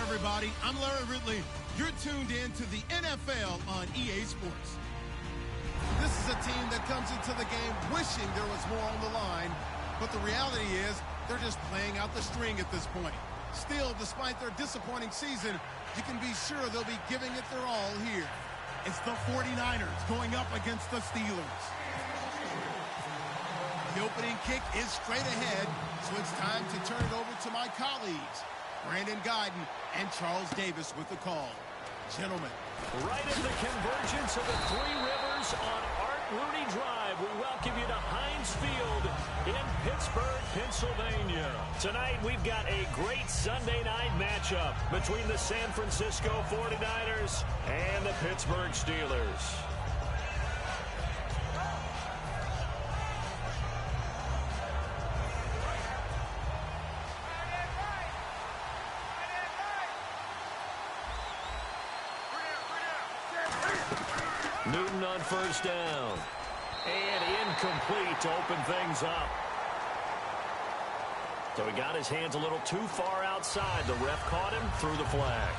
Everybody, I'm Larry Ridley. You're tuned in to the NFL on EA Sports. This is a team that comes into the game wishing there was more on the line, but the reality is they're just playing out the string at this point. Still, despite their disappointing season, you can be sure they'll be giving it their all here. It's the 49ers going up against the Steelers. The opening kick is straight ahead, so it's time to turn it over to my colleagues, Brandon Guyton and Charles Davis with the call. Gentlemen. Right at the convergence of the Three Rivers on Art Rooney Drive, we welcome you to Heinz Field in Pittsburgh, Pennsylvania. Tonight, we've got a great Sunday night matchup between the San Francisco 49ers and the Pittsburgh Steelers. Newton on first down. And incomplete to open things up. So he got his hands a little too far outside. The ref caught him, threw the flag.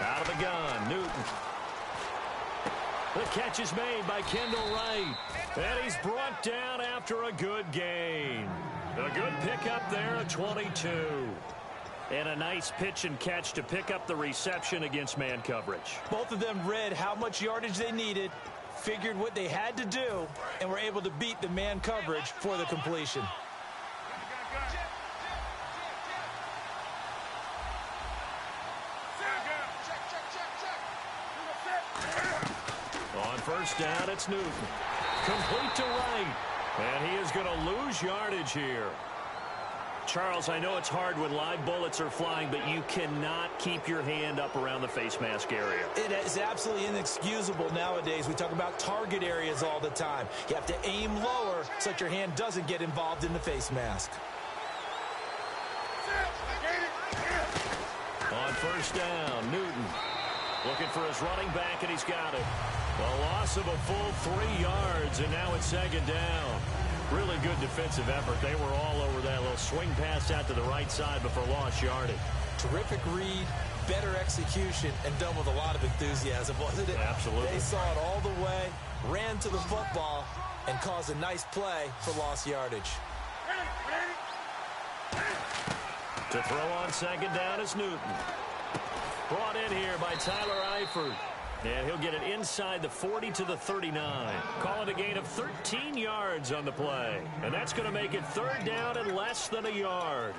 Out of the gun, Newton. The catch is made by Kendall Wright. And he's brought down after a good gain. A good pickup there at 22. And a nice pitch and catch to pick up the reception against man coverage. Both of them read how much yardage they needed, figured what they had to do, and were able to beat the man coverage for the completion. On first down, it's Newton. Complete to Wright. And he is going to lose yardage here. Charles, I know it's hard when live bullets are flying, but you cannot keep your hand up around the face mask area. It is absolutely inexcusable nowadays. We talk about target areas all the time. You have to aim lower so that your hand doesn't get involved in the face mask. On first down, Newton looking for his running back, and he's got it. A loss of a full 3 yards, and now it's second down. Really good defensive effort. They were all over that little swing pass out to the right side before lost yardage. Terrific read, better execution, and done with a lot of enthusiasm, wasn't it? Absolutely. They saw it all the way, ran to the football, and caused a nice play for lost yardage. To throw on second down is Newton. Brought in here by Tyler Eifert. And he'll get it inside the 40 to the 39. Call it a gain of 13 yards on the play. And that's going to make it third down and less than a yard.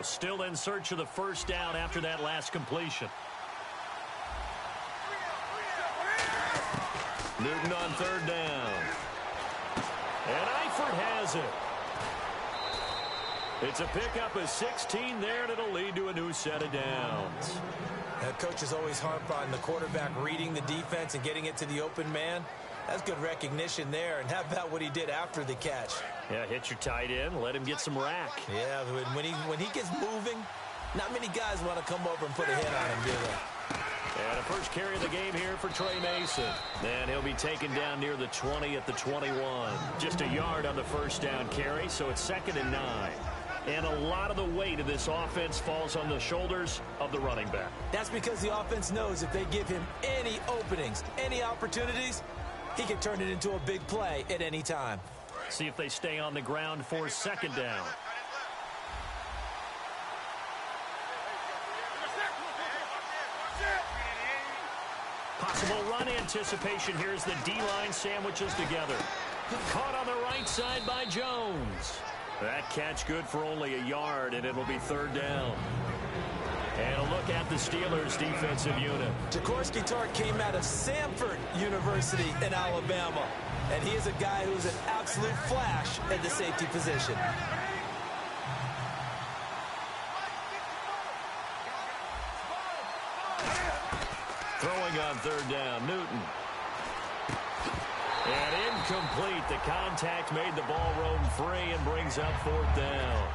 Still in search of the first down after that last completion. Newton on third down. And Eifert has it. It's a pickup of 16 there, and it'll lead to a new set of downs. Coaches always harp on the quarterback reading the defense and getting it to the open man. That's good recognition there. And how about what he did after the catch? Yeah, hit your tight end, let him get some rack. Yeah, when he gets moving, not many guys want to come over and put a hit on him, do they? And a first carry of the game here for Trey Mason. And he'll be taken down near the 20 at the 21. Just a yard on the first down carry, so it's 2nd and 9. And a lot of the weight of this offense falls on the shoulders of the running back. That's because the offense knows if they give him any openings, any opportunities, he can turn it into a big play at any time. See if they stay on the ground for 2nd down. Possible run anticipation here as the D-line sandwiches together. Caught on the right side by Jones. That catch good for only a yard, and it'll be 3rd down. And a look at the Steelers' defensive unit. Jaworski Tartt came out of Samford University in Alabama, and he is a guy who's an absolute flash at the safety position. Throwing on 3rd down, Newton. And incomplete. The contact made the ball roam free and brings up 4th down.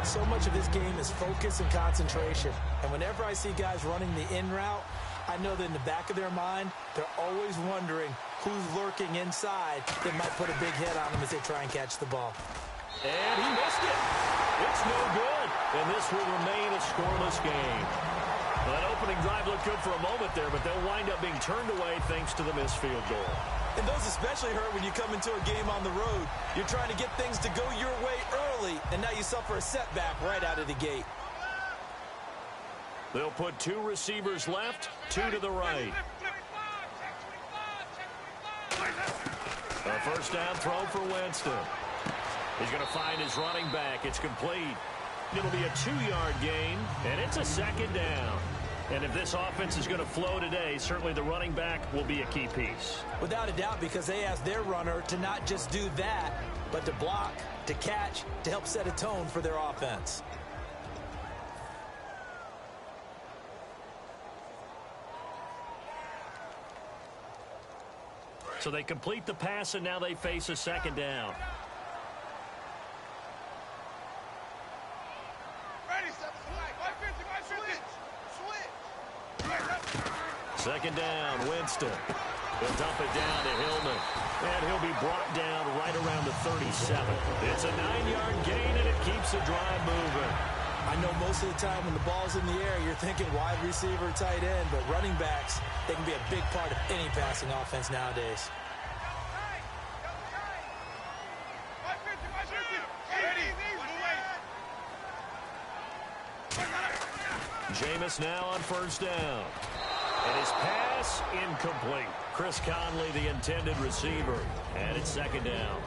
So much of this game is focus and concentration. And whenever I see guys running the in route, I know that in the back of their mind, they're always wondering who's lurking inside that might put a big hit on them as they try and catch the ball. And he missed it. It's no good. And this will remain a scoreless game. Well, that opening drive looked good for a moment there, but they'll wind up being turned away thanks to the missed field goal. And those especially hurt when you come into a game on the road. You're trying to get things to go your way early, and now you suffer a setback right out of the gate. They'll put 2 receivers left, 2 to the right. A first down throw for Winston. He's going to find his running back. It's complete. It'll be a 2-yard gain, and it's a 2nd down. And if this offense is going to flow today, certainly the running back will be a key piece. Without a doubt, because they asked their runner to not just do that, but to block, to catch, to help set a tone for their offense. So they complete the pass, and now they face a 2nd down. Second down, Winston. He'll dump it down to Hillman. And he'll be brought down right around the 37. It's a 9-yard gain, and it keeps the drive moving. I know most of the time when the ball's in the air, you're thinking wide receiver, tight end, but running backs, they can be a big part of any passing offense nowadays. Jameis now on first down. And his pass incomplete. Chris Conley, the intended receiver. And it's 2nd down.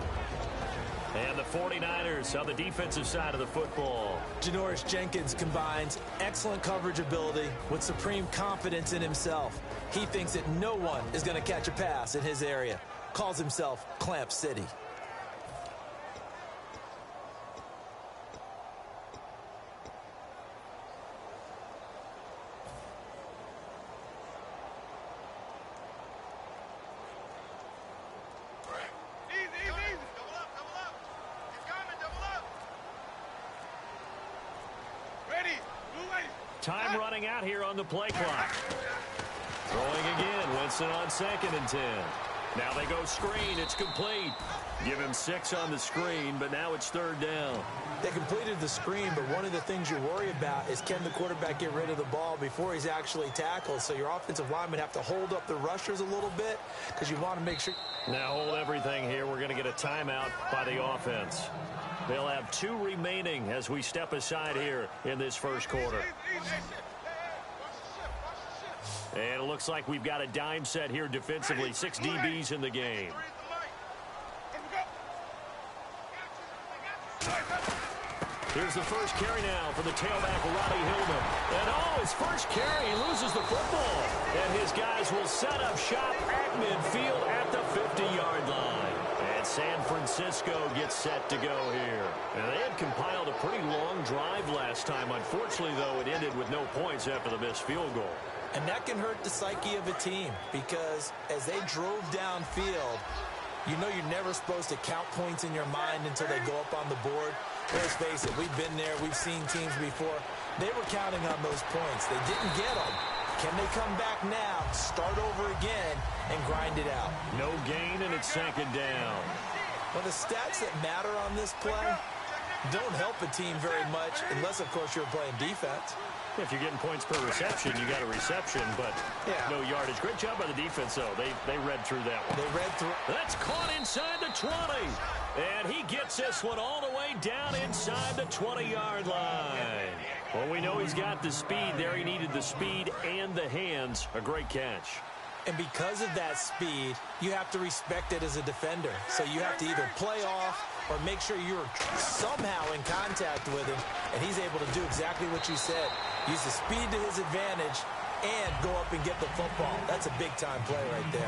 And the 49ers on the defensive side of the football. Janoris Jenkins combines excellent coverage ability with supreme confidence in himself. He thinks that no one is going to catch a pass in his area. Calls himself Clamp City. Time running out here on the play clock. Throwing again. Winston on 2nd and 10. Now they go screen. It's complete. Give him 6 on the screen, but now it's 3rd down. They completed the screen, but one of the things you worry about is can the quarterback get rid of the ball before he's actually tackled? So your offensive linemen have to hold up the rushers a little bit because you want to make sure. Now hold everything here. We're going to get a timeout by the offense. They'll have 2 remaining as we step aside here in this first quarter. And it looks like we've got a dime set here defensively. 6 DBs in the game. Here's the first carry now for the tailback, Robbie Hillman. And his first carry, he loses the football. And his guys will set up shop at midfield at the 50-yard line. And San Francisco gets set to go here. And they had compiled a pretty long drive last time. Unfortunately, though, it ended with no points after the missed field goal. And that can hurt the psyche of a team because as they drove downfield, you know you're never supposed to count points in your mind until they go up on the board. Let's face it, we've been there. We've seen teams before. They were counting on those points. They didn't get them. Can they come back now, start over again, and grind it out? No gain, and it's second down. Well, the stats that matter on this play don't help a team very much unless, of course, you're playing defense. If you're getting points per reception, you got a reception, but no yardage. Great job by the defense, though. They read through that one. They read through. That's caught inside the 20. And he gets this one all the way down inside the 20-yard line. Well, we know he's got the speed there. He needed the speed and the hands. A great catch. And because of that speed, you have to respect it as a defender. So you have to either play off or make sure you're somehow in contact with him, and he's able to do exactly what you said. Use the speed to his advantage and go up and get the football. That's a big-time play right there.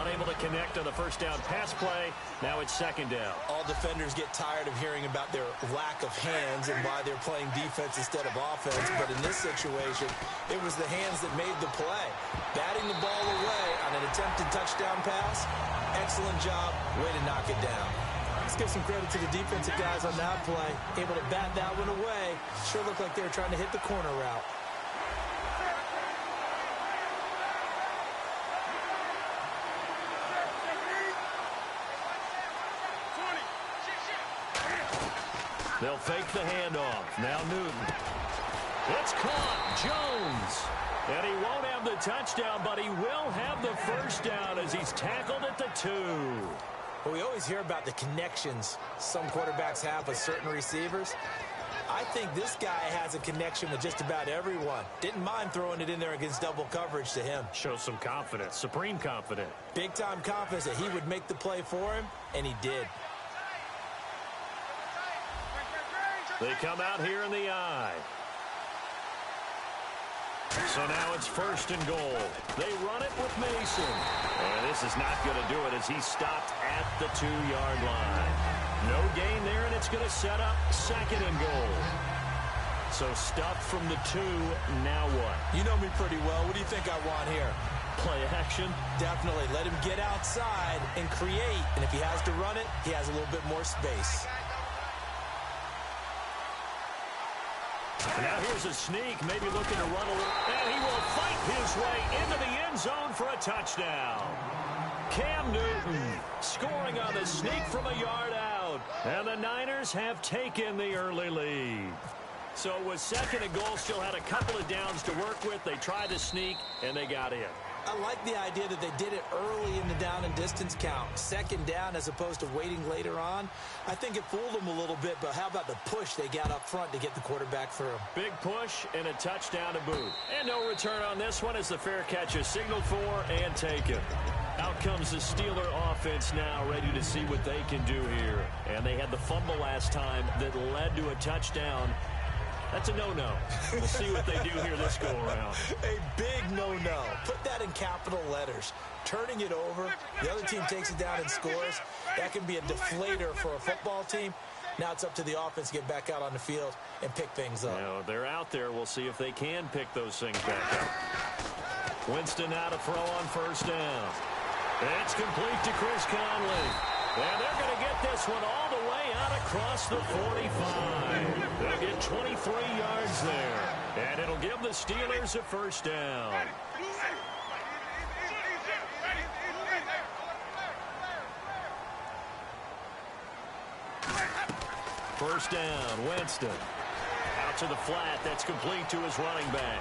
Unable to connect on the first down pass play. Now it's second down. All defenders get tired of hearing about their lack of hands and why they're playing defense instead of offense. But in this situation, it was the hands that made the play. Batting the ball away on an attempted touchdown pass. Excellent job. Way to knock it down. Let's give some credit to the defensive guys on that play. Able to bat that one away. Sure looked like they were trying to hit the corner route. They'll fake the handoff. Now Newton. It's caught. Jones. And he won't have the touchdown, but he will have the first down as he's tackled at the 2. Well, we always hear about the connections some quarterbacks have with certain receivers. I think this guy has a connection with just about everyone. Didn't mind throwing it in there against double coverage to him. Shows some confidence, supreme confidence. Big-time confidence that he would make the play for him, and he did. They come out here in the eye. So now it's first and goal. They run it with Mason. And this is not going to do it as he's stopped at the 2-yard line. No gain there, and it's going to set up second and goal. So stuffed from the 2, now what? You know me pretty well. What do you think I want here? Play action? Definitely. Let him get outside and create. And if he has to run it, he has a little bit more space. Now here's a sneak, maybe looking to run a little, and he will fight his way into the end zone for a touchdown. Cam Newton scoring on the sneak from a yard out, and the Niners have taken the early lead. So it was second and goal, still had a couple of downs to work with. They tried to sneak, and they got in. I like the idea that they did it early in the down and distance count. Second down as opposed to waiting later on. I think it fooled them a little bit, but how about the push they got up front to get the quarterback through? Big push and a touchdown to boot. And no return on this one as the fair catch is signaled for and taken. Out comes the Steeler offense now, ready to see what they can do here. And they had the fumble last time that led to a touchdown. That's a no-no. We'll see what they do here this go-around. A big no-no. Put that in capital letters. Turning it over, the other team takes it down and scores. That can be a deflator for a football team. Now it's up to the offense to get back out on the field and pick things up. Now, they're out there. We'll see if they can pick those things back up. Winston now to throw on first down. It's complete to Chris Conley. And they're going to get this one all the way out across the 45. They'll get 23 yards there. And it'll give the Steelers a first down. First down, Winston. Out to the flat. That's complete to his running back.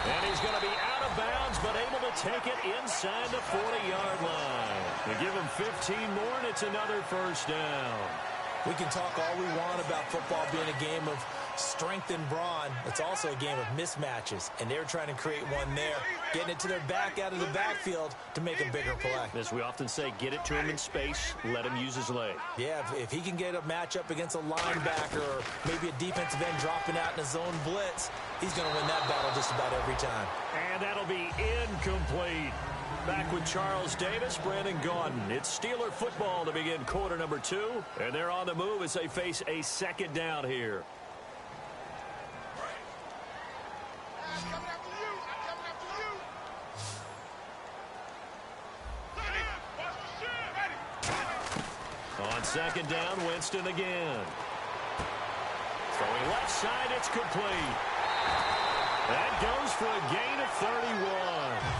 And he's going to be out of bounds, but able to take it inside the 40-yard line. They give him 15 more, and it's another first down. We can talk all we want about football being a game of strength and brawn. It's also a game of mismatches, and they're trying to create one there, getting it to their back out of the backfield to make a bigger play. As we often say, get it to him in space, let him use his leg. Yeah, if he can get a matchup against a linebacker or maybe a defensive end dropping out in a zone blitz, he's going to win that battle just about every time. And that'll be incomplete. Back with Charles Davis, Brandon Gaudin. It's Steeler football to begin quarter number 2, and they're on the move as they face a second down here. On second down, Winston again. Throwing left side, it's complete. That goes for a gain of 31.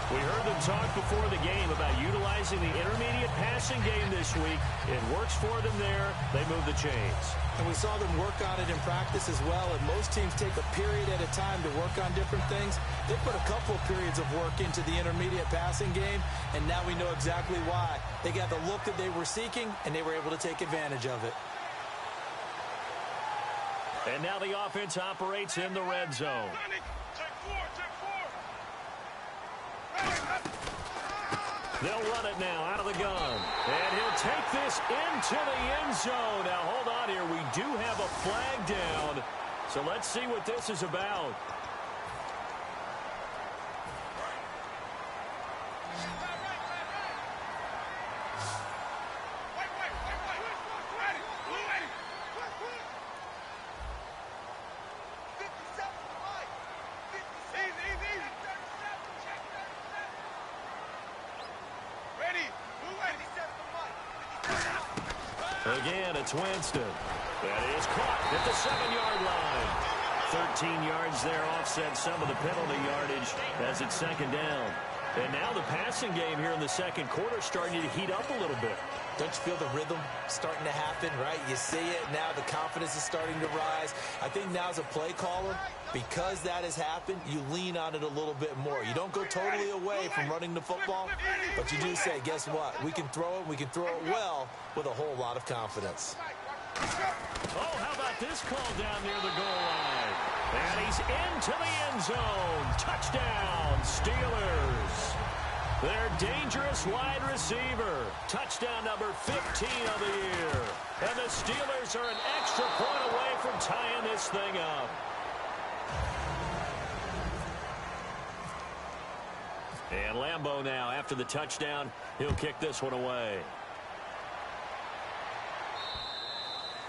We heard them talk before the game about utilizing the intermediate passing game this week. It works for them there. They move the chains. And we saw them work on it in practice as well, and most teams take a period at a time to work on different things. They put a couple of periods of work into the intermediate passing game, and now we know exactly why. They got the look that they were seeking, and they were able to take advantage of it. And now the offense operates in the red zone. They'll run it now out of the gun. And he'll take this into the end zone. Now, hold on here. We do have a flag down. So let's see what this is about. Again, it's Winston. That is caught at the 7-yard line. 13 yards there offset some of the penalty yardage as it's second down. And now the passing game here in the second quarter starting to heat up a little bit. Don't you feel the rhythm starting to happen, right? You see it now. The confidence is starting to rise. I think now as a play caller, because that has happened, you lean on it a little bit more. You don't go totally away from running the football, but you do say, guess what? We can throw it. We can throw it well with a whole lot of confidence. Oh, how about this call down near the goal line? And he's into the end zone. Touchdown, Steelers. Their dangerous wide receiver. Touchdown number 15 of the year. And the Steelers are an extra point away from tying this thing up. And Lambeau now, after the touchdown, he'll kick this one away.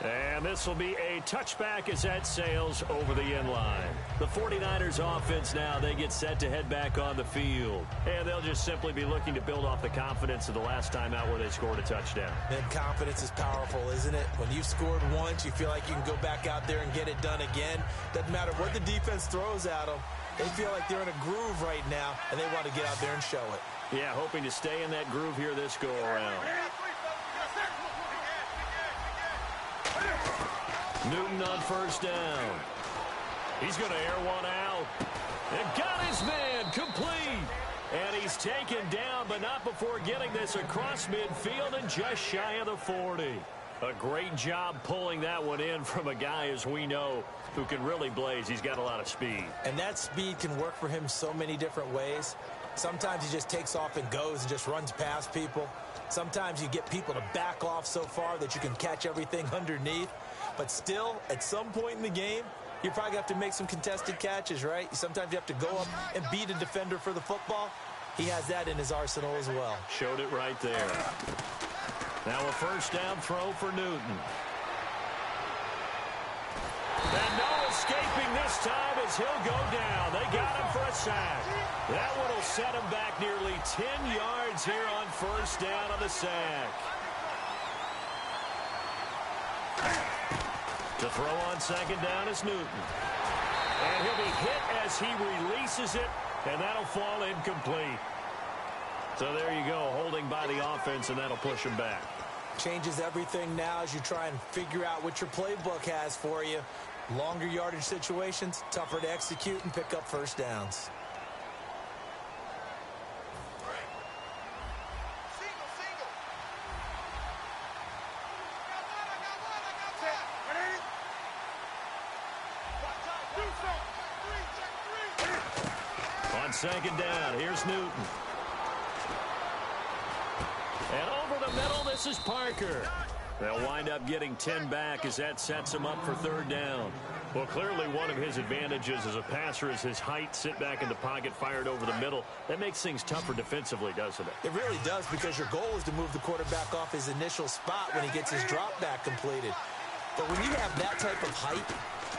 And this will be a touchback as that sails over the end line. The 49ers offense now, they get set to head back on the field. And they'll just simply be looking to build off the confidence of the last time out where they scored a touchdown. And confidence is powerful, isn't it? When you've scored once, you feel like you can go back out there and get it done again. Doesn't matter what the defense throws at them. They feel like they're in a groove right now, and they want to get out there and show it. Yeah, hoping to stay in that groove here this go-around. Newton on first down. He's going to air one out. And got his man complete. And he's taken down, but not before getting this across midfield and just shy of the 40. A great job pulling that one in from a guy, as we know, who can really blaze. He's got a lot of speed. And that speed can work for him so many different ways. Sometimes he just takes off and goes and just runs past people. Sometimes you get people to back off so far that you can catch everything underneath. But still, at some point in the game, you probably have to make some contested catches, right? Sometimes you have to go up and beat a defender for the football. He has that in his arsenal as well. Showed it right there. Now a first down throw for Newton. And no escaping this time as he'll go down. They got him for a sack. That one will set him back nearly 10 yards here on first down on the sack. To throw on second down is Newton. And he'll be hit as he releases it, and that'll fall incomplete. So there you go, holding by the offense, and that'll push him back. Changes everything now as you try and figure out what your playbook has for you. Longer yardage situations, tougher to execute and pick up first downs. On second down, here's Newton. And over the middle, this is Parker. They'll wind up getting 10 back as that sets him up for third down. Well, clearly one of his advantages as a passer is his height. Sit back in the pocket, fired over the middle. That makes things tougher defensively, doesn't it? It really does, because your goal is to move the quarterback off his initial spot when he gets his drop back completed. But when you have that type of height,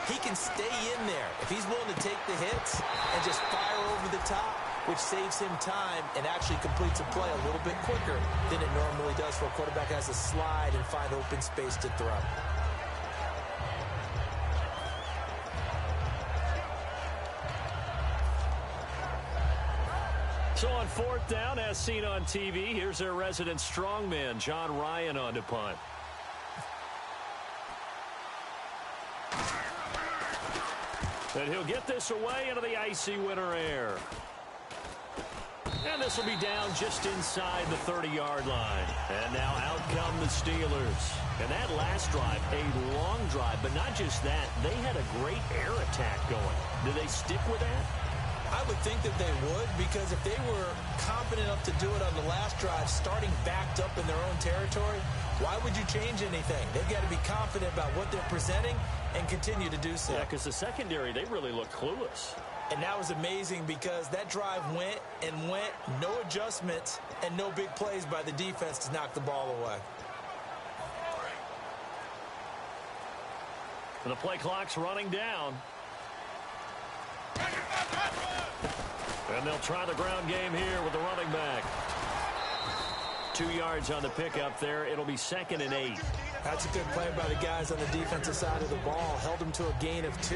he can stay in there if he's willing to take the hits and just fire over the top, which saves him time and actually completes a play a little bit quicker than it normally does for a quarterback who has to slide and find open space to throw. So on fourth down, as seen on TV, here's their resident strongman, John Ryan, on to punt. And he'll get this away into the icy winter air. And this will be down just inside the 30-yard line. And now out come the Steelers. And that last drive, a long drive, but not just that. They had a great air attack going. Do they stick with that? I would think that they would, because if they were confident enough to do it on the last drive, starting backed up in their own territory, why would you change anything? They've got to be confident about what they're presenting and continue to do so. Yeah, because the secondary, they really look clueless. And that was amazing because that drive went and went, no adjustments and no big plays by the defense to knock the ball away. And the play clock's running down. And they'll try the ground game here with the running back. 2 yards on the pickup there. It'll be 2nd and 8. That's a good play by the guys on the defensive side of the ball. Held them to a gain of 2.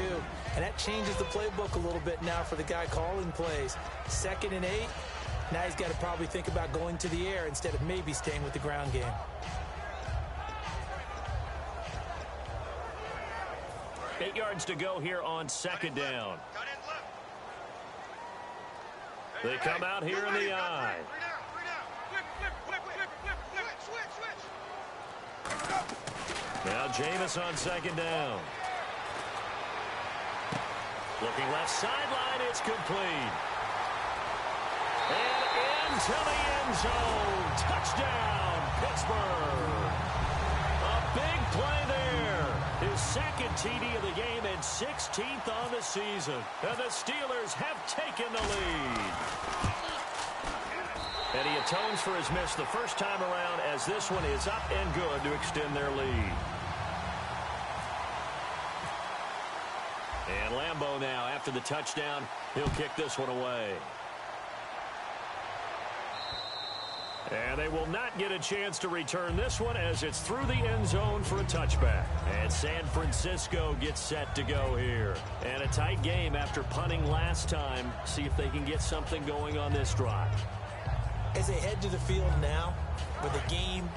And that changes the playbook a little bit now for the guy calling plays. 2nd and 8. Now he's got to probably think about going to the air instead of maybe staying with the ground game. Eight yards to go here on 2nd down. They come out here in the eye. Now Jameis on 2nd down. Looking left sideline, it's complete. And into the end zone. Touchdown, Pittsburgh. A big play there. His 2nd TD of the game and 16th on the season. And the Steelers have taken the lead. And he atones for his miss the first time around as this one is up and good to extend their lead. And Lambeau now, after the touchdown, he'll kick this one away. And they will not get a chance to return this one as it's through the end zone for a touchback. And San Francisco gets set to go here. And a tight game after punting last time. See if they can get something going on this drive. As they head to the field now, with the game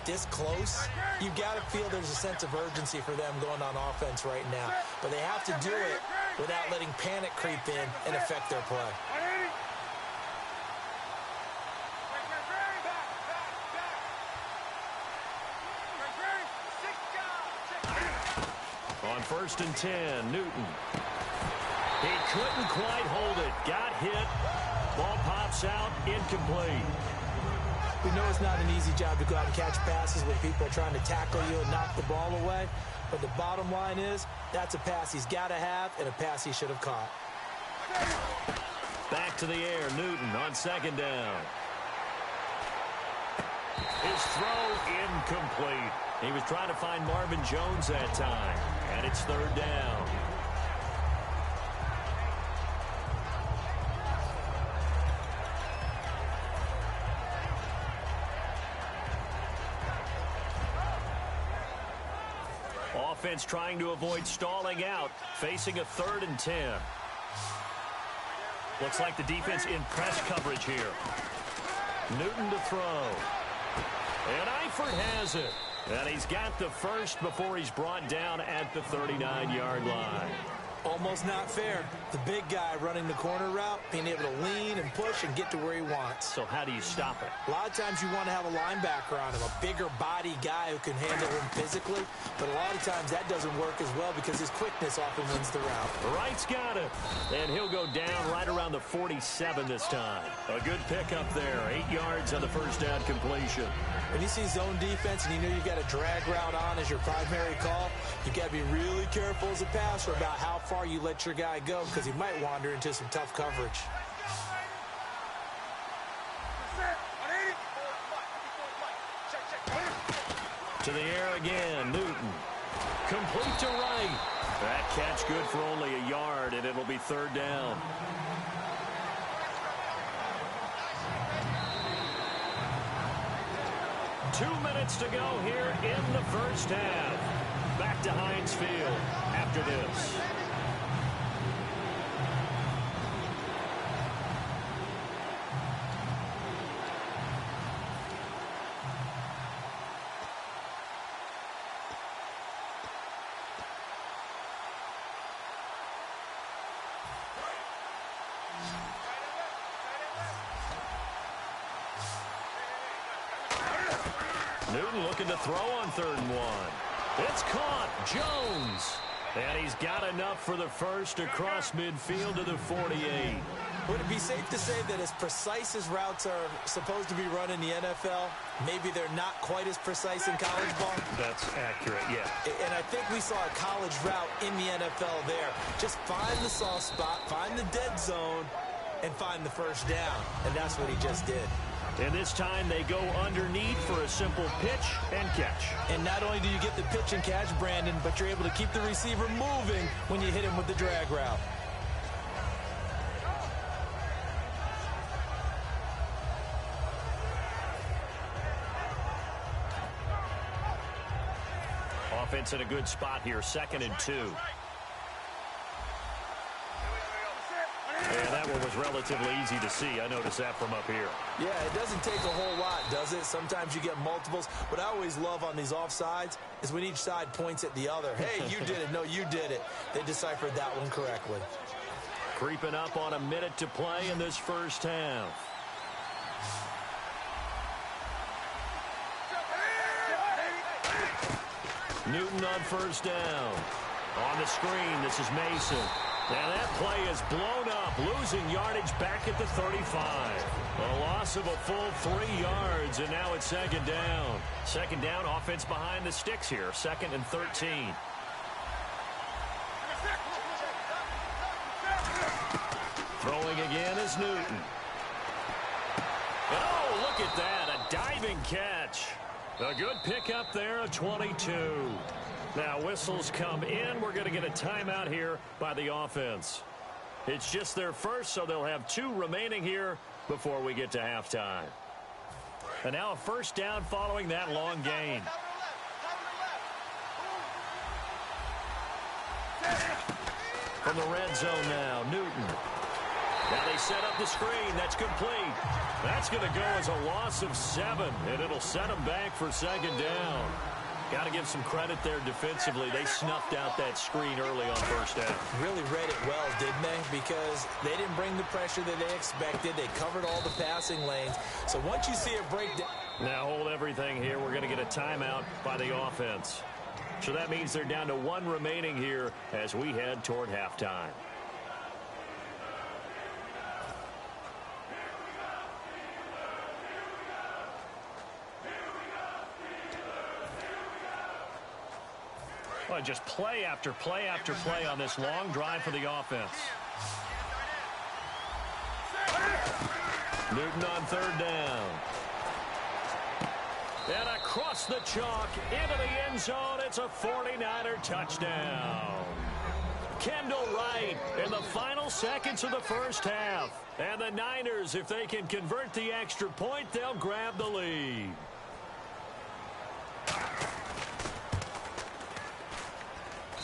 this close, you've got to feel there's a sense of urgency for them going on offense right now. But they have to do it without letting panic creep in and affect their play. On 1st and 10, Newton. He couldn't quite hold it. Got hit. Ball pops out. Incomplete. We know it's not an easy job to go out and catch passes when people are trying to tackle you and knock the ball away. But the bottom line is, that's a pass he's got to have and a pass he should have caught. Back to the air. Newton on 2nd down. His throw incomplete. He was trying to find Marvin Jones that time. And it's 3rd down. Offense trying to avoid stalling out, facing a 3rd and 10. Looks like the defense in press coverage here. Newton to throw. And Eifert has it. And he's got the first before he's brought down at the 39-yard line. Almost not fair. The big guy running the corner route, being able to lean and push and get to where he wants. So how do you stop it? A lot of times you want to have a linebacker on him, a bigger body guy who can handle him physically. But a lot of times that doesn't work as well because his quickness often wins the route. Wright's got it. And he'll go down right around the 47 this time. A good pickup there. 8 yards on the first down completion. When you see zone defense and you know you've got a drag route on as your primary call, you've got to be really careful as a passer about how far you let your guy go because he might wander into some tough coverage. To the air again, Newton. Complete to Wright. That catch good for only a yard, and it'll be 3rd down. Two minutes to go here in the first half. Back to Heinz Field after this. Newton looking to throw on 3rd and 1. It's caught. Jones. And he's got enough for the first across midfield to the 48. Would it be safe to say that as precise as routes are supposed to be run in the NFL, maybe they're not quite as precise in college ball? That's accurate, yeah. And I think we saw a college route in the NFL there. Just find the soft spot, find the dead zone, and find the first down. And that's what he just did. And this time they go underneath for a simple pitch and catch. And not only do you get the pitch and catch, Brandon, but you're able to keep the receiver moving when you hit him with the drag route. Offense in a good spot here, 2nd and 2. And that one was relatively easy to see. I noticed that from up here. Yeah, it doesn't take a whole lot, does it? Sometimes you get multiples. What I always love on these offsides is when each side points at the other. Hey, you did it. No, you did it. They deciphered that one correctly. Creeping up on a minute to play in this first half. Newton on 1st down. On the screen, this is Mason. And that play is blown up, losing yardage back at the 35. A loss of a full 3 yards, and now it's 2nd down. 2nd down, offense behind the sticks here, 2nd and 13. Throwing again is Newton. Oh, look at that, a diving catch. A good pickup there of 22. Now whistles come in. We're going to get a timeout here by the offense. It's just their first, so they'll have 2 remaining here before we get to halftime. And now a first down following that long gain. From the red zone now, Newton. Now they set up the screen. That's complete. That's going to go as a loss of 7, and it'll set them back for 2nd down. Got to give some credit there defensively. They snuffed out that screen early on 1st down. Really read it well, didn't they? Because they didn't bring the pressure that they expected. They covered all the passing lanes. So once you see it break down. Now hold everything here. We're going to get a timeout by the offense. So that means they're down to 1 remaining here as we head toward halftime. Well, just play after play after play on this long drive for the offense. Newton on 3rd down. And across the chalk into the end zone. It's a 49er touchdown. Kendall Wright in the final seconds of the first half. And the Niners, if they can convert the extra point, they'll grab the lead.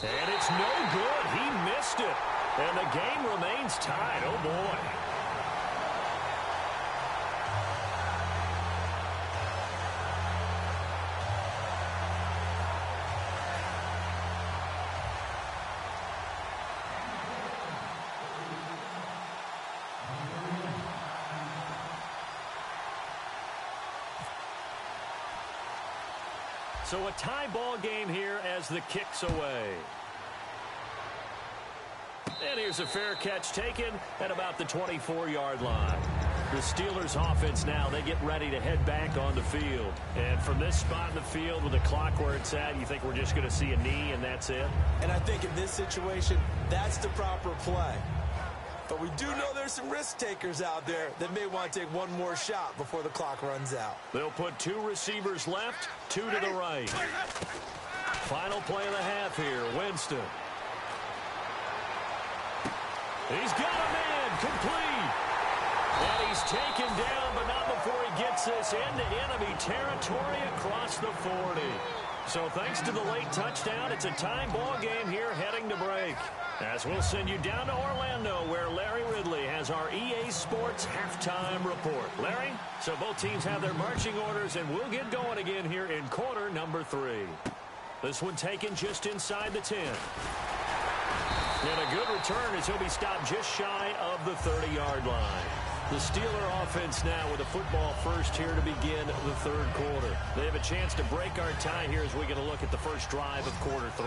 And it's no good. He missed it. And the game remains tied. Oh, boy. So a tie ball game here as the kick's away. And here's a fair catch taken at about the 24-yard line. The Steelers offense now, they get ready to head back on the field. And from this spot in the field with the clock where it's at, you think we're just going to see a knee and that's it? And I think in this situation, that's the proper play. But we do know there's some risk takers out there that may want to take one more shot before the clock runs out. They'll put 2 receivers left, 2 to the right. Final play of the half here, Winston. He's got a man, complete. And he's taken down, but not before he gets this into enemy territory across the 40. So thanks to the late touchdown, it's a time ball game here heading to break. As we'll send you down to Orlando, where Larry Ridley has our EA Sports halftime report. Larry, so both teams have their marching orders, and we'll get going again here in quarter number 3. This one taken just inside the 10. And a good return as he'll be stopped just shy of the 30-yard line. The Steeler offense now with a football first here to begin the third quarter. They have a chance to break our tie here as we get a look at the first drive of quarter 3.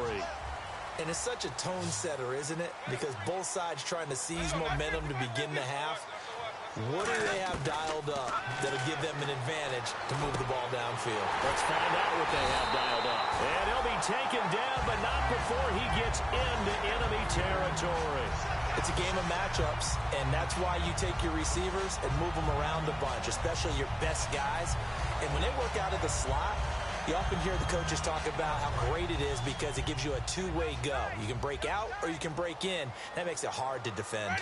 And it's such a tone setter, isn't it? Because both sides trying to seize momentum to begin the half. What do they have dialed up that'll give them an advantage to move the ball downfield? Let's find out what they have dialed up. And he'll be taken down, but not before he gets into enemy territory. It's a game of matchups, and that's why you take your receivers and move them around a bunch, especially your best guys. And when they work out of the slot, you often hear the coaches talk about how great it is because it gives you a two-way go. You can break out or you can break in. That makes it hard to defend.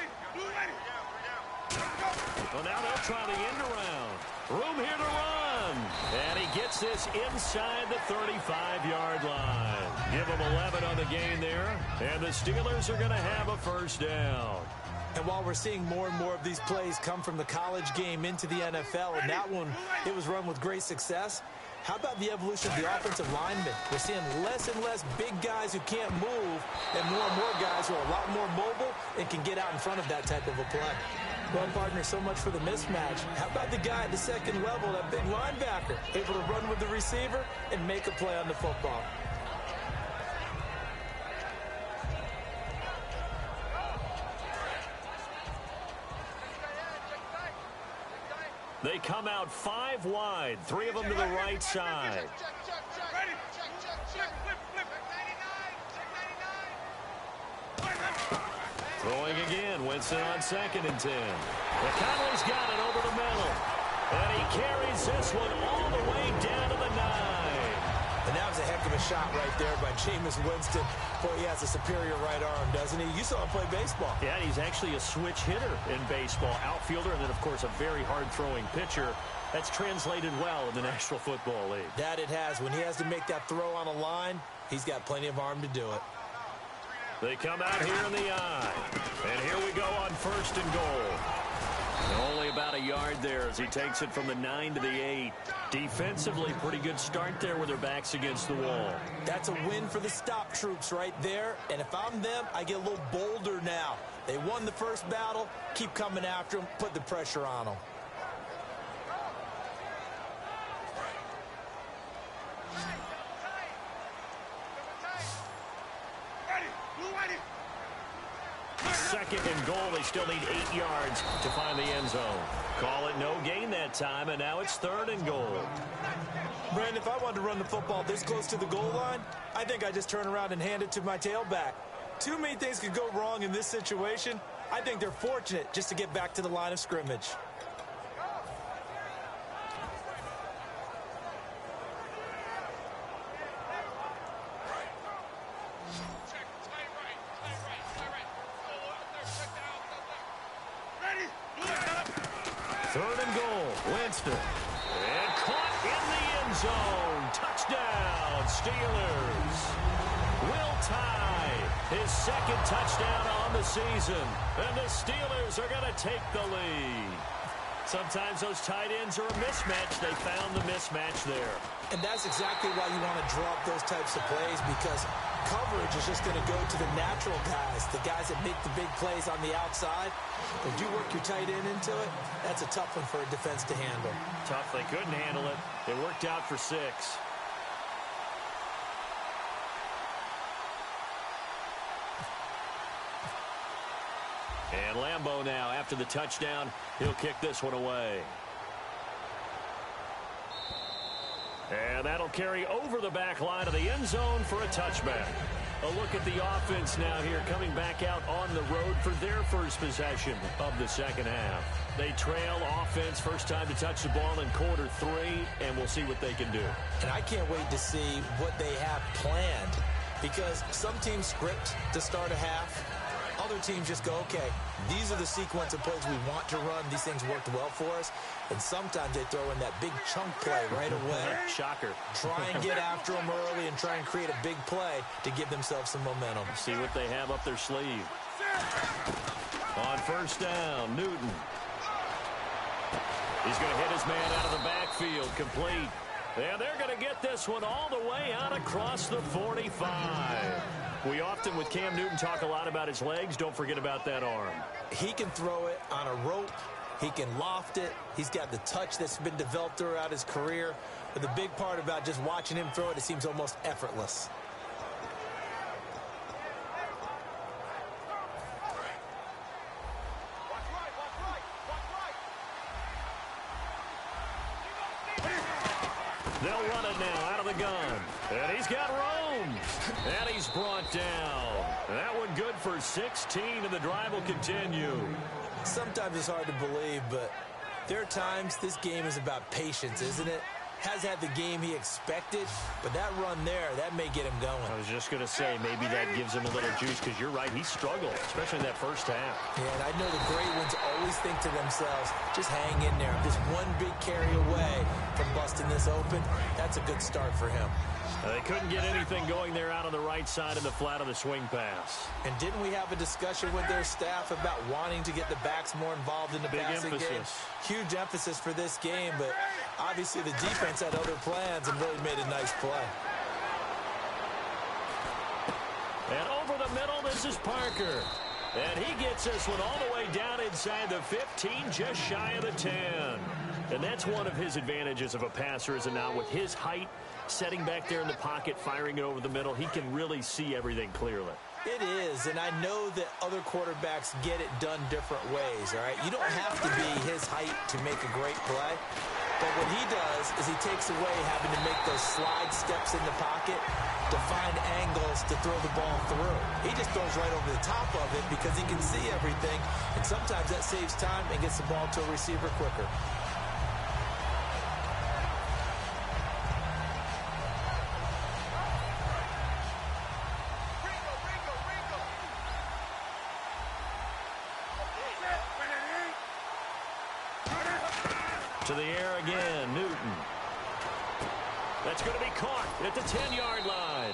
Well, now they'll try the end around. Room here to run. And he gets this inside the 35-yard line. Give him 11 on the game there. And the Steelers are going to have a first down. And while we're seeing more and more of these plays come from the college game into the NFL, and that one, it was run with great success, how about the evolution of the offensive linemen? We're seeing less and less big guys who can't move and more guys who are a lot more mobile and can get out in front of that type of a play. Well, partner, so much for the mismatch. How about the guy at the second level, that big linebacker, able to run with the receiver and make a play on the football? They come out 5 wide, 3 of them to the right side. Throwing again, Winston on 2nd and 10. McConnell's got it over the middle. And he carries this one all the way down to the 9. And that was a heck of a shot right there by Jameis Winston. Boy, he has a superior right arm, doesn't he? You saw him play baseball. Yeah, he's actually a switch hitter in baseball. Outfielder and then, of course, a very hard-throwing pitcher. That's translated well in the National Football League. That it has. When he has to make that throw on a line, he's got plenty of arm to do it. They come out here in the eye. And here we go on 1st and goal. Only about a yard there as he takes it from the 9 to the 8. Defensively, pretty good start there with their backs against the wall. That's a win for the stop troops right there. And if I'm them, I get a little bolder now. They won the first battle. Keep coming after them. Put the pressure on them. Second and goal. They still need 8 yards to find the end zone. Call it no gain that time, and now it's 3rd and goal. Brandon, if I wanted to run the football this close to the goal line, I think I just turn around and hand it to my tailback. Too many things could go wrong in this situation. I think they're fortunate just to get back to the line of scrimmage. Third and goal, Winston. And caught in the end zone. Touchdown, Steelers. Will tie his 2nd touchdown on the season. And the Steelers are going to take the lead. Sometimes those tight ends are a mismatch. They found the mismatch there. And that's exactly why you want to draw up those types of plays, because coverage is just going to go to the natural guys, the guys that make the big plays on the outside. If you work your tight end into it, that's a tough one for a defense to handle. Tough. They couldn't handle it. It worked out for 6. And Lambeau now, after the touchdown, he'll kick this one away. And that'll carry over the back line of the end zone for a touchback. A look at the offense now here, coming back out on the road for their first possession of the second half. They trail offense, first time to touch the ball in quarter 3, and we'll see what they can do. And I can't wait to see what they have planned, because some teams script to start a half. Other teams just go, okay, these are the sequence of plays we want to run. These things worked well for us. And sometimes they throw in that big chunk play right away. Shocker. Try and get after them early and try and create a big play to give themselves some momentum. See what they have up their sleeve. On first down, Newton. He's going to hit his man out of the backfield, complete. And they're going to get this one all the way out across the 45. We often, with Cam Newton, talk a lot about his legs. Don't forget about that arm. He can throw it on a rope, He can loft it. He's got the touch that's been developed throughout his career. But the big part about just watching him throw it seems almost effortless. They'll run it now out of the gun. And he's got room. And he's brought down. That one good for 16, and the drive will continue. Sometimes it's hard to believe, but there are times this game is about patience, isn't it? Has had the game he expected, but that run there, that may get him going. I was just going to say, maybe that gives him a little juice, because you're right, he struggled, especially in that first half. Yeah, and I know the great ones always think to themselves, just hang in there. I'm just one big carry away from busting this open. That's a good start for him. They couldn't get anything going there out on the right side of the flat of the swing pass. And didn't we have a discussion with their staff about wanting to get the backs more involved in the passing game? Huge emphasis for this game, but obviously the defense had other plans and really made a nice play. And over the middle, this is Parker. And he gets this one all the way down inside the 15, just shy of the 10. And that's one of his advantages of a passer, is it not? With his height, setting back there in the pocket, firing it over the middle, he can really see everything clearly. It is, and I know that other quarterbacks get it done different ways, all right? You don't have to be his height to make a great play. But what he does is he takes away having to make those slide steps in the pocket to find angles to throw the ball through. He just throws right over the top of it because he can see everything, and sometimes that saves time and gets the ball to a receiver quicker. To the air again, Newton. That's going to be caught at the 10-yard line.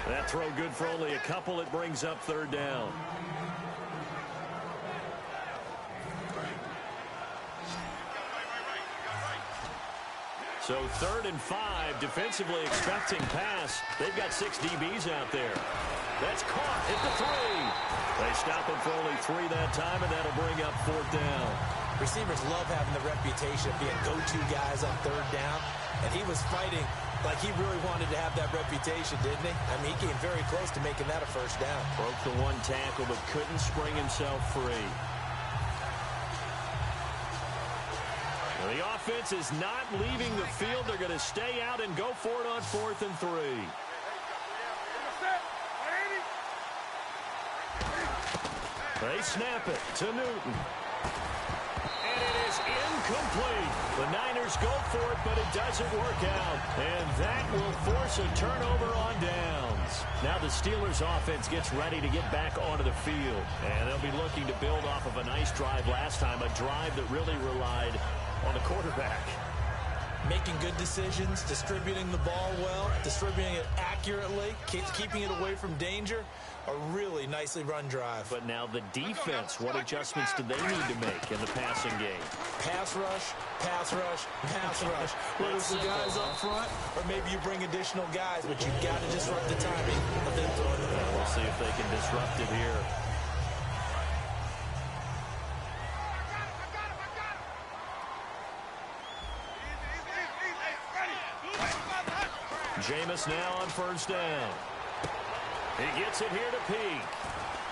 That throw good for only a couple. It brings up third down. So 3rd and 5, defensively expecting pass. They've got 6 DBs out there. That's caught at the 3. They stop him for only 3 that time, and that'll bring up 4th down. Receivers love having the reputation of being go-to guys on 3rd down, and he was fighting like he really wanted to have that reputation, didn't he? I mean, he came very close to making that a 1st down. Broke the 1 tackle, but couldn't spring himself free. Well, the offense is not leaving the field. They're going to stay out and go for it on 4th and 3. They snap it to Newton. And it is incomplete. The Niners go for it, but it doesn't work out. And that will force a turnover on downs. Now the Steelers offense gets ready to get back onto the field. And they'll be looking to build off of a nice drive last time, a drive that really relied on the quarterback. Making good decisions, distributing the ball well, distributing it accurately, keeping it away from danger. A really nicely run drive. But now the defense, what adjustments do they need to make in the passing game? Pass rush, pass rush, pass rush. Whether it's the guys up front, or maybe you bring additional guys, but you've got to disrupt the timing of them throwing the ball. We'll see if they can disrupt it here. Jameis now on 1st down. He gets it here to Peak.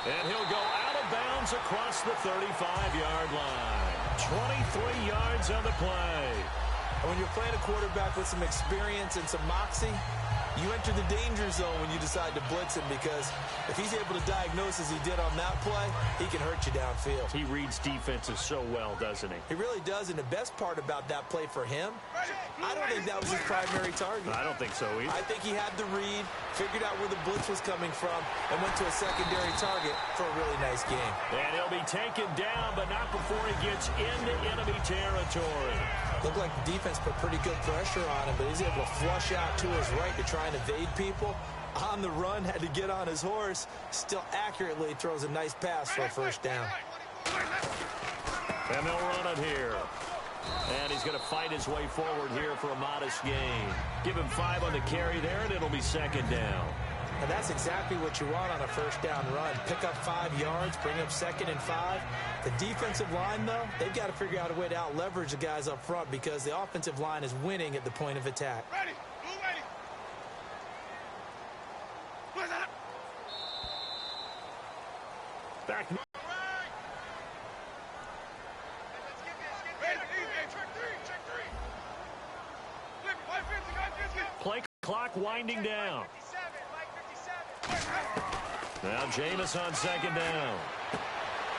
And he'll go out of bounds across the 35-yard line. 23 yards on the play. And when you're playing a quarterback with some experience and some moxie, you enter the danger zone when you decide to blitz him, because if he's able to diagnose as he did on that play, he can hurt you downfield. He reads defenses so well, doesn't he? He really does, and the best part about that play for him, I don't think that was his primary target. I don't think so either. I think he had the read, figured out where the blitz was coming from, and went to a secondary target for a really nice game. And he'll be taken down, but not before he gets into enemy territory. Looked like the defense put pretty good pressure on him, but he's able to flush out to his right to try and evade people. On the run, had to get on his horse. Still accurately throws a nice pass for a 1st down. And they'll run it here. And he's going to fight his way forward here for a modest gain. Give him 5 on the carry there, and it'll be 2nd down. And that's exactly what you want on a first down run. Pick up 5 yards, bring up 2nd and 5. The defensive line, though, they've got to figure out a way to out-leverage the guys up front because the offensive line is winning at the point of attack. Ready. Blue ready. What's that? Back. Play clock winding down. Now Jameis on 2nd down.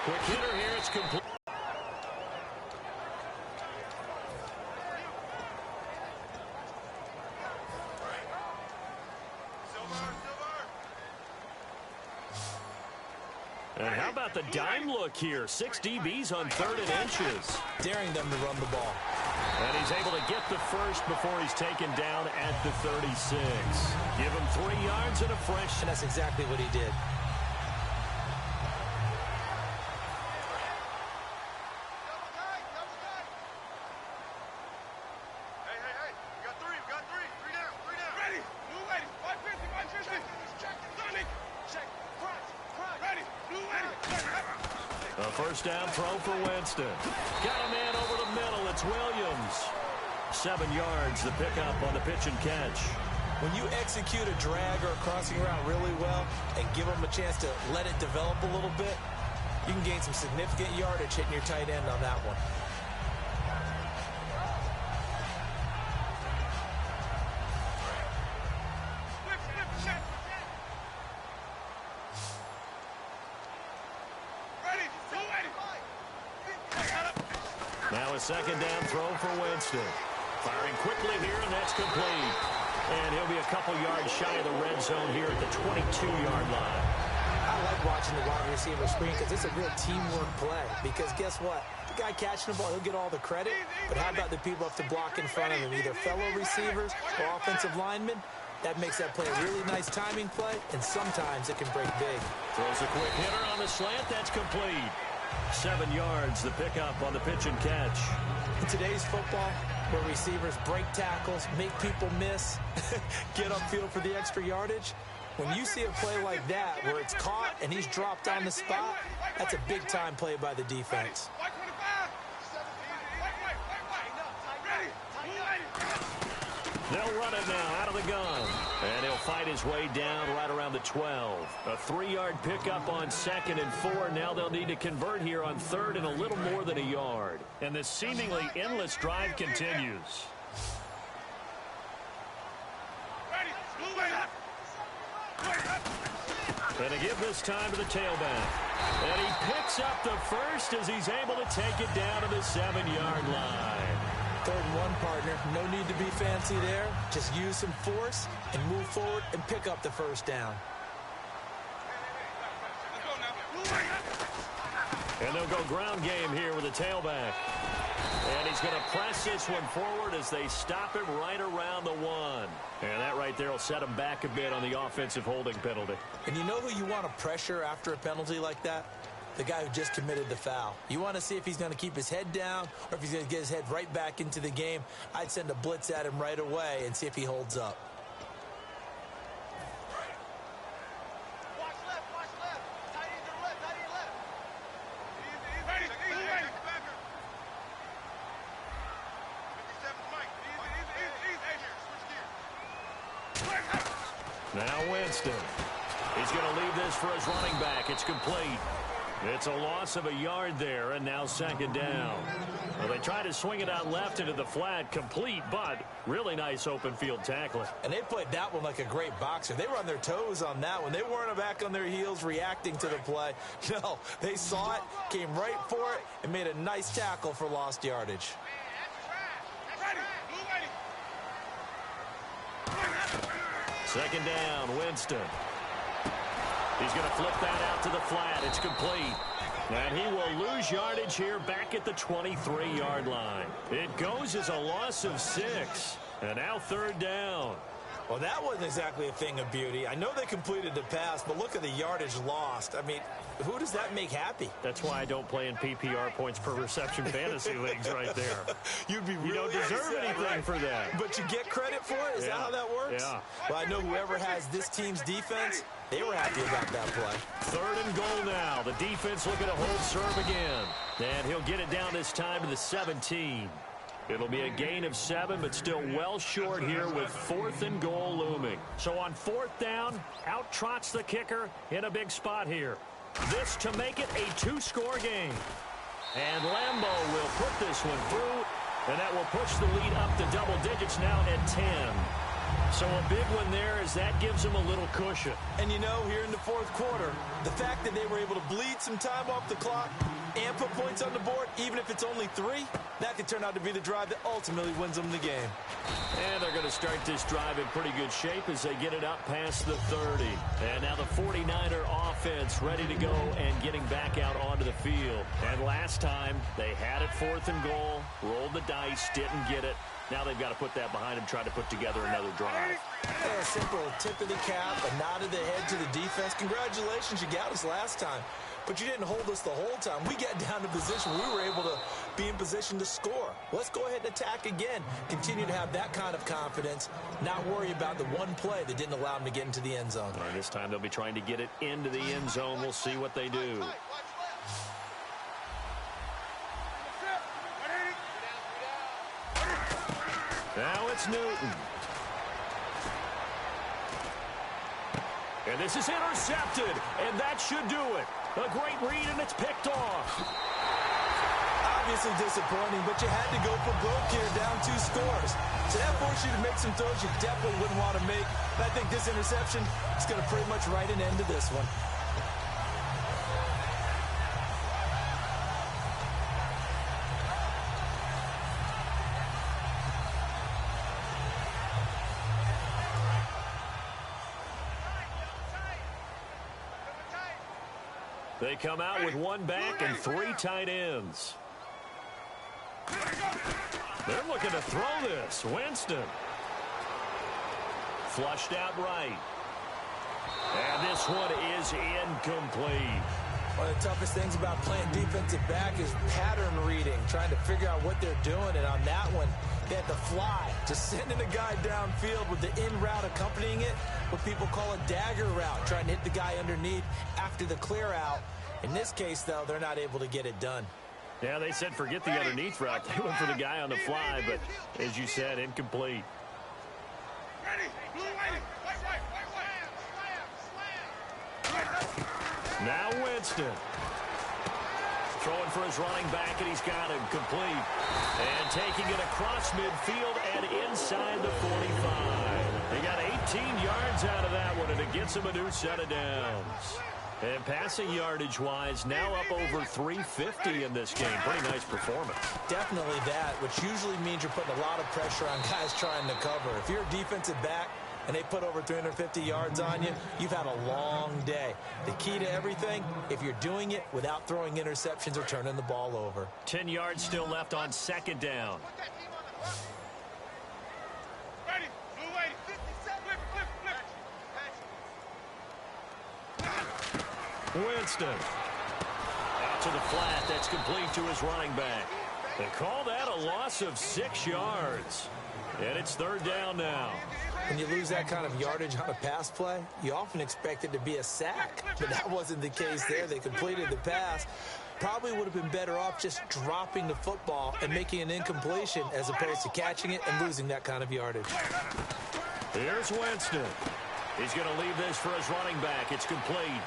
Quick hitter here. It's complete. And how about the dime look here? 6 DBs on 3rd and inches. Daring them to run the ball. And he's able to get the first before he's taken down at the 36. Give him 3 yards and a fresh. And that's exactly what he did. A first down throw for Winston. Got a man over the middle. It's Williams. 7 yards, the pickup on the pitch and catch. When you execute a drag or a crossing route really well and give them a chance to let it develop a little bit, you can gain some significant yardage hitting your tight end on that one. Now a 2nd down throw for Winston. Firing quickly here, and that's complete. And he'll be a couple yards shy of the red zone here at the 22-yard line. I like watching the wide receiver screen because it's a real teamwork play. Because guess what? The guy catching the ball, he'll get all the credit. But how about the people have to block in front of him, either fellow receivers or offensive linemen? That makes that play a really nice timing play, and sometimes it can break big. Throws a quick hitter on the slant. That's complete. 7 yards, the pickup on the pitch and catch. In today's football, where receivers break tackles, make people miss, get upfield for the extra yardage, when you see a play like that where it's caught and he's dropped on the spot, that's a big-time play by the defense. They'll run it now out of the gun. And he'll fight his way down right around the 12. A 3-yard pickup on 2nd and 4. Now they'll need to convert here on 3rd and a little more than a yard. And this seemingly endless drive continues. And to give this time to the tailback. And he picks up the first as he's able to take it down to the 7-yard line. 3rd and 1, partner. No need to be fancy there. Just use some force and move forward and pick up the first down. And they'll go ground game here with the tailback. And he's going to press this one forward as they stop him right around the 1. And that right there will set him back a bit on the offensive holding penalty. And you know who you want to pressure after a penalty like that? The guy who just committed the foul. You want to see if he's going to keep his head down or if he's going to get his head right back into the game. I'd send a blitz at him right away and see if he holds up. Watch left. Tight end to the left, tight end left. Easy. Back. Now Winston. He's going to leave this for his running back. It's complete. It's a loss of a yard there, and now 2nd down. Well, they try to swing it out left into the flat, complete, but really nice open field tackling. And they played that one like a great boxer. They were on their toes on that one. They weren't back on their heels reacting to the play. No, they saw it, came right for it, and made a nice tackle for lost yardage. 2nd down, Winston. He's going to flip that out to the flat. It's complete. And he will lose yardage here back at the 23-yard line. It goes as a loss of 6. And now 3rd down. Well, that wasn't exactly a thing of beauty. I know they completed the pass, but look at the yardage lost. I mean, who does that make happy? That's why I don't play in PPR points per reception fantasy leagues right there. You'd be really You don't deserve anything right for that. But you get credit for it? Is that how that works? Yeah. Well, I know whoever has this team's defense, they were happy about that play. 3rd and goal now. The defense looking to hold serve again. And he'll get it down this time to the 17. It'll be a gain of 7, but still well short here with 4th and goal looming. So on 4th down, out trots the kicker in a big spot here. This to make it a 2-score game. And Lambo will put this one through, and that will push the lead up to double digits now at 10. So a big one there as that gives them a little cushion. And you know, here in the 4th quarter, the fact that they were able to bleed some time off the clock and put points on the board, even if it's only 3, that could turn out to be the drive that ultimately wins them the game. And they're going to start this drive in pretty good shape as they get it up past the 30. And now the 49er offense ready to go and getting back out onto the field. And last time, they had it 4th and goal, rolled the dice, didn't get it. Now they've got to put that behind them, try to put together another drive. Yeah, a simple tip of the cap, a nod of the head to the defense. Congratulations, you got us last time. But you didn't hold us the whole time. We got down to position. We were able to be in position to score. Let's go ahead and attack again. Continue to have that kind of confidence. Not worry about the one play that didn't allow them to get into the end zone. And this time they'll be trying to get it into the end zone. We'll see what they do. Now it's Newton. And this is intercepted, and that should do it. A great read, and it's picked off. Obviously disappointing, but you had to go for broke here, down 2 scores. So that forced you to make some throws you definitely wouldn't want to make. And I think this interception is going to pretty much write an end to this one. They come out with 1 back and 3 tight ends. They're looking to throw this. Winston. Flushed out right. And this one is incomplete. One of the toughest things about playing defensive back is pattern reading, trying to figure out what they're doing. And on that one, they had to fly, just sending a guy downfield with the in route accompanying it, what people call a dagger route, trying to hit the guy underneath after the clear out. In this case, though, they're not able to get it done. Yeah, they said forget the underneath route. They went for the guy on the fly, but as you said, incomplete. Now Winston. Throwing for his running back, and he's got him complete. And taking it across midfield and inside the 45. He got 18 yards out of that one, and it gets him a new set of downs. And passing yardage-wise, now up over 350 in this game. Pretty nice performance. Definitely that, which usually means you're putting a lot of pressure on guys trying to cover. If you're a defensive back and they put over 350 yards on you, you've had a long day. The key to everything, if you're doing it without throwing interceptions or turning the ball over. 10 yards still left on 2nd down. Winston. Out to the flat. That's complete to his running back. They call that a loss of 6 yards. And it's 3rd down now. When you lose that kind of yardage on a pass play, you often expect it to be a sack. But that wasn't the case there. They completed the pass. Probably would have been better off just dropping the football and making an incompletion as opposed to catching it and losing that kind of yardage. Here's Winston. He's going to leave this for his running back. It's complete.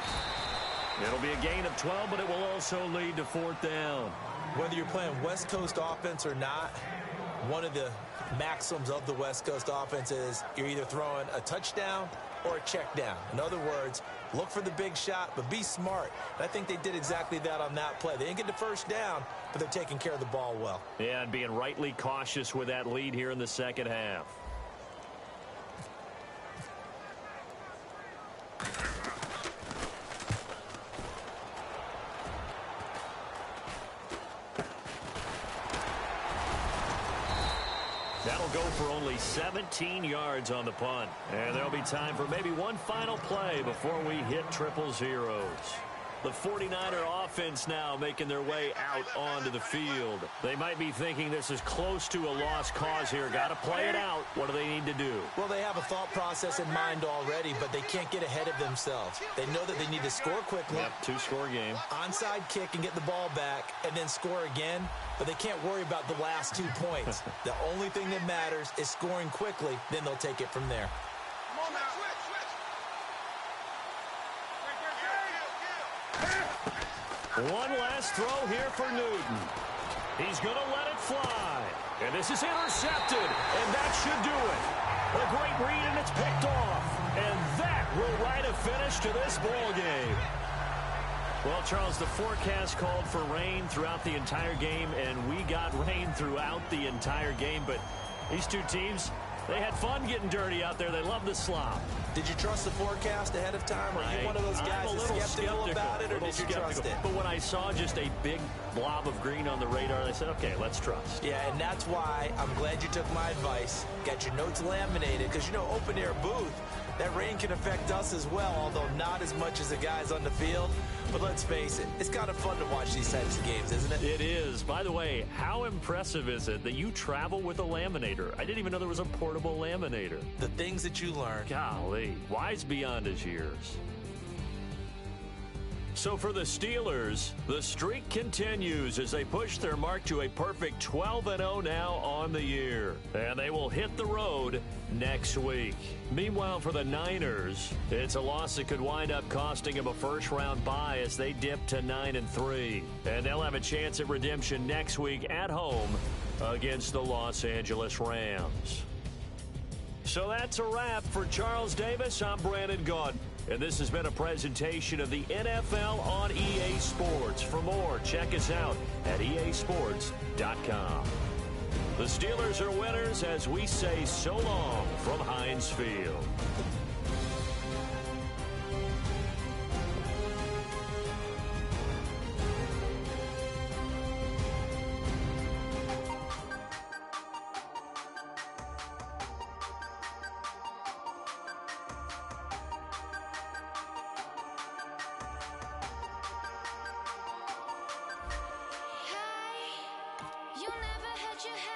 It'll be a gain of 12, but it will also lead to 4th down. Whether you're playing West Coast offense or not, one of the maxims of the West Coast offense is you're either throwing a touchdown or a check down. In other words, look for the big shot, but be smart. And I think they did exactly that on that play. They didn't get the 1st down, but they're taking care of the ball well. Yeah, and being rightly cautious with that lead here in the 2nd half. That'll go for only 17 yards on the punt. And there'll be time for maybe one final play before we hit triple zeros. The 49er offense now making their way out onto the field. They might be thinking this is close to a lost cause here. Got to play it out. What do they need to do? Well, they have a thought process in mind already, but they can't get ahead of themselves. They know that they need to score quickly. Yep, two-score game. Onside kick and get the ball back and then score again, but they can't worry about the last 2 points. The only thing that matters is scoring quickly, then they'll take it from there. One last throw here for Newton. He's going to let it fly. And this is intercepted, and that should do it. A great read, and it's picked off. And that will write a finish to this ball game. Well, Charles, the forecast called for rain throughout the entire game, and we got rain throughout the entire game. But these two teams, they had fun getting dirty out there. They love the slop. Did you trust the forecast ahead of time? Are you one of those guys that's skeptical about it, or did you trust it? But when I saw just a big blob of green on the radar, I said, okay, let's trust. Yeah, and that's why I'm glad you took my advice. Got your notes laminated, because, you know, open-air booth, that rain can affect us as well, although not as much as the guys on the field. But let's face it, it's kind of fun to watch these types of games, isn't it? It is. By the way, how impressive is it that you travel with a laminator? I didn't even know there was a portable laminator. The things that you learn. Golly, wise beyond his years. So for the Steelers, the streak continues as they push their mark to a perfect 12-0 now on the year. And they will hit the road next week. Meanwhile, for the Niners, it's a loss that could wind up costing them a first-round bye as they dip to 9-3. And they'll have a chance at redemption next week at home against the Los Angeles Rams. So that's a wrap. For Charles Davis, I'm Brandon Gaudin. And this has been a presentation of the NFL on EA Sports. For more, check us out at easports.com. The Steelers are winners as we say so long from Heinz Field. You never had your head